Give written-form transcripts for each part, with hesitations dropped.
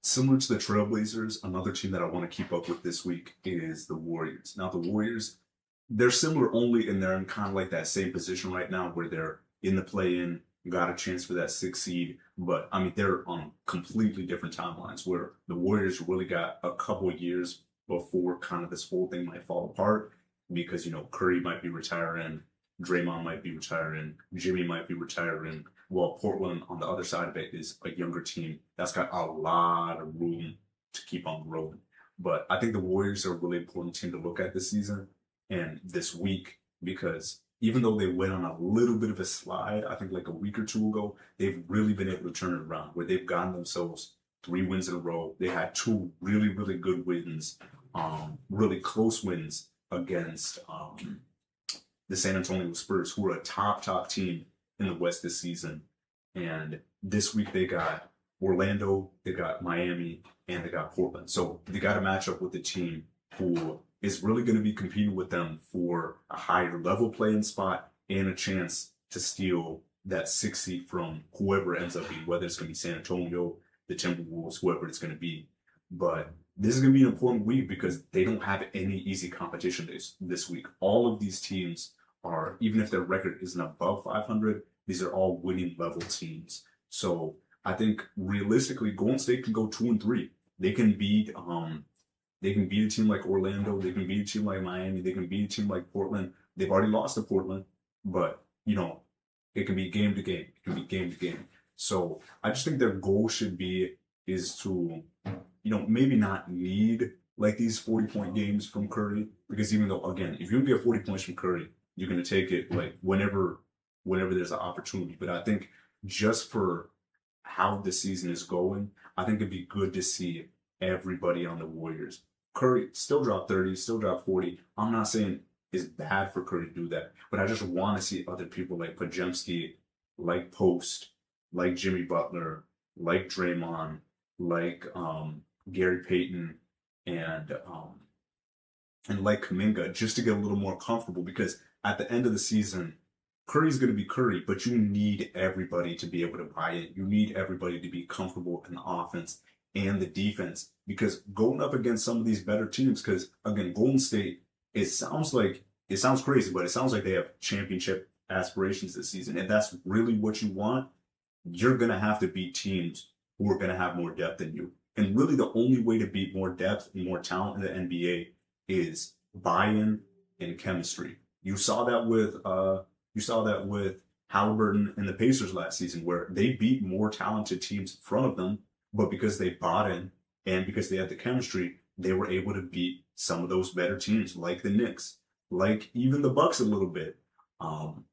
Similar to the Trailblazers, another team that I want to keep up with this week is the Warriors. Now, the Warriors, they're similar only in they're in kind of like that same position right now where they're in the play-in, got a chance for that 6th seed. But I mean, they're on completely different timelines where the Warriors really got a couple of years before kind of this whole thing might fall apart because, Curry might be retiring, Draymond might be retiring, Jimmy might be retiring. Well, Portland on the other side of it is a younger team that's got a lot of room to keep on growing. But I think the Warriors are a really important team to look at this season and this week because even though they went on a little bit of a slide, I think like a week or two ago, they've really been able to turn it around where they've gotten themselves 3 wins in a row. They had 2 really, really good wins, really close wins against the San Antonio Spurs, who are a top team in the West this season. And this week they got Orlando, they got Miami, and they got Portland. So they got to match up with the team who is really going to be competing with them for a higher level playing spot and a chance to steal that 6th seed from whoever ends up being, whether it's going to be San Antonio, the Timberwolves, whoever it's going to be. But this is going to be an important week because they don't have any easy competition this week. All of these teams are, even if their record isn't above 500, these are all winning level teams. So I think realistically, Golden State can go 2-3. They can beat a team like Orlando. They can beat a team like Miami. They can beat a team like Portland. They've already lost to Portland, but it can be game to game. It can be game to game. So I just think their goal should be is to, maybe not need like these 40-point games from Curry because even though again, if you get 40 points from Curry, you're going to take it like whenever there's an opportunity. But I think just for how the season is going, I think it'd be good to see everybody on the Warriors. Curry still dropped 30, still dropped 40. I'm not saying it's bad for Curry to do that, but I just want to see other people like Podziemski, like Post, like Jimmy Butler, like Draymond, like Gary Payton, and like Kuminga, just to get a little more comfortable because at the end of the season, Curry's going to be Curry, but you need everybody to be able to buy it. You need everybody to be comfortable in the offense and the defense because going up against some of these better teams, because again, Golden State, it sounds crazy, but it sounds like they have championship aspirations this season. And that's really what you want. You're going to have to beat teams who are going to have more depth than you. And really the only way to beat more depth and more talent in the NBA is buy-in and chemistry. You saw that with Halliburton and the Pacers last season, where they beat more talented teams in front of them, but because they bought in and because they had the chemistry, they were able to beat some of those better teams, like the Knicks, like even the Bucks a little bit, and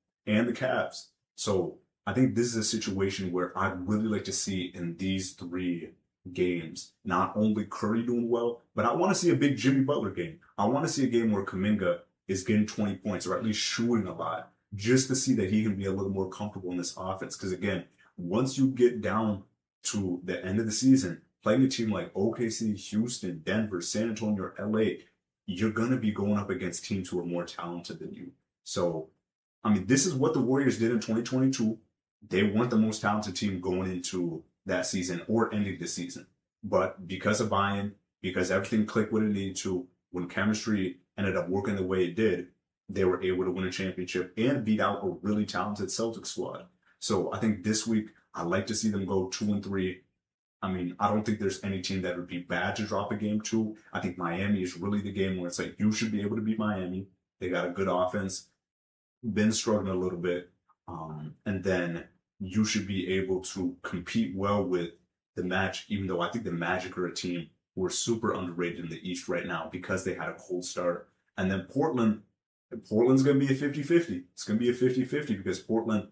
the Cavs. So I think this is a situation where I'd really like to see in these 3 games, not only Curry doing well, but I want to see a big Jimmy Butler game. I want to see a game where Kuminga is getting 20 points or at least shooting a lot, just to see that he can be a little more comfortable in this offense. Because again, once you get down to the end of the season, playing a team like OKC, Houston, Denver, San Antonio, or LA, you're going to be going up against teams who are more talented than you. So, I mean, this is what the Warriors did in 2022. They weren't the most talented team going into that season or ending the season. But because of buy-in, because everything clicked what it needed to, when chemistry ended up working the way it did, they were able to win a championship and beat out a really talented Celtics squad. So I think this week, I'd like to see them go 2-3. I mean, I don't think there's any team that would be bad to drop a game 2. I think Miami is really the game where it's like, you should be able to beat Miami. They got a good offense, been struggling a little bit. And then you should be able to compete well with the Magic, even though I think the Magic are a team who are super underrated in the East right now because they had a cold start. And then Portland's going to be a 50-50. It's going to be a 50-50 because Portland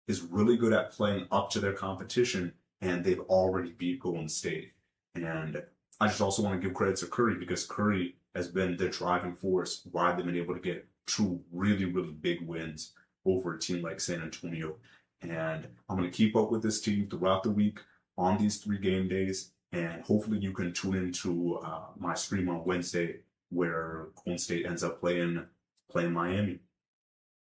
is really good at playing up to their competition, and they've already beat Golden State. And I just also want to give credit to Curry because Curry has been the driving force why they've been able to get 2 really, really big wins over a team like San Antonio. And I'm going to keep up with this team throughout the week on these 3 game days. And hopefully you can tune into my stream on Wednesday where Golden State ends up playing Miami.